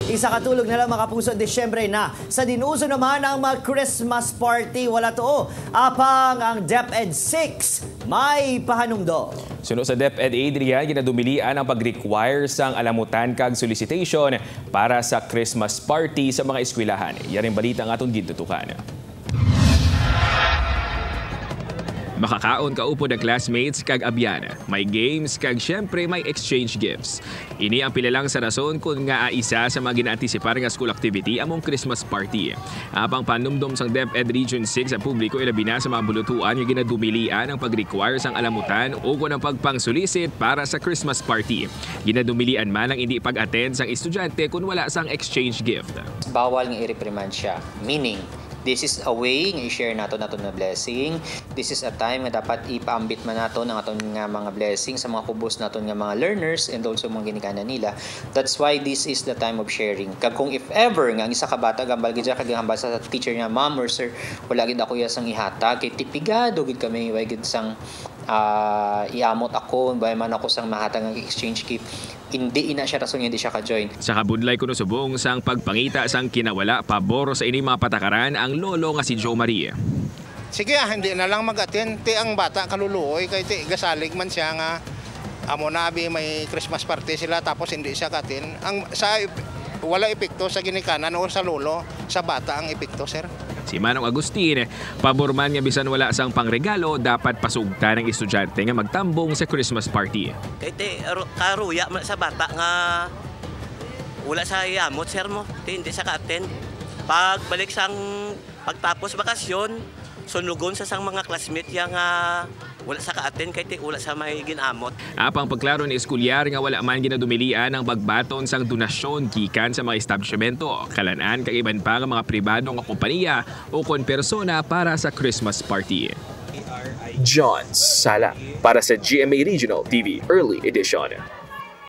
Isa katulog na lang mga kapuso, Disyembre na. Sa dinuso naman ang mga Christmas party, wala to. Apang ang DepEd 6, may pahanungdo. Suno sa DepEd Adrian, ginadumilian ang pag-require sang alamutan kag solicitation para sa Christmas party sa mga eskwelahan. Yaring balita ang atong gintutukan. Makakaon kaupo ng classmates kag abyan. May games kag syempre may exchange gifts. Ini ang pila lang sa rason kung nga isa sa mga ginaantisipar nga school activity among Christmas party. Apang panumdum sang DepEd Region 6 sa publiko ilabi na sa mga bulutuan nga ginadumilian ang pag-require sang alamutan o kung ang pagpang-solicit para sa Christmas party. Ginadumilian man ang hindi pag-attend sang estudyante kung wala sang exchange gift. Bawal nga i-reprimand siya. Meaning, this is a way nga i-share nato na blessing. This is a time nga dapat ipaambit man nato ng aton nga mga blessing sa mga kubos naton nga mga learners and also mga ginikanan nila. That's why this is the time of sharing. Kag kung if ever nga ang isa ka bata gambal gid kag hambal sa teacher nga, ma'am or sir, wala gid ako sang ihatag kay tipigado gid kami way gid sang iamot ako, bay man ako sang mahatag ng exchange gift. Hindi ina siya rason hindi siya ka-join. Sa kabudlay kuno subong sang pagpangita sang kinawala pabor sa ini mga patakaran ang lolo nga si Joe Marie. Sige, hindi na lang mag-attend. Ti ang bata kaluluoy kay ti gasalig man siya nga amo nabi may Christmas party sila tapos hindi siya ka-attend. Ang sa wala epekto sa ginikanan o sa lolo, sa bata ang epekto, sir. Si Manong Agustin, pabor man nga bisan wala sang pangregalo, dapat pasugtan ng estudyante nga magtambong sa Christmas party. Kay te karuya man sa bata nga wala sa yamot sir mo, hindi sa ka-attend. Pagbalik sang pagtapos bakasyon, sunugon sa sang mga classmate yang wala sa ka-attend kay te wala sa may ginamot. Apang pagklaro ni eskulyar nga wala man ginadumilian ang bagbaton sang donasyon gikan sa mga establishmento, kalanan kag iban pa nga mga pribado nga kompanya o kon persona para sa Christmas party. John Sala para sa GMA Regional TV Early Edition.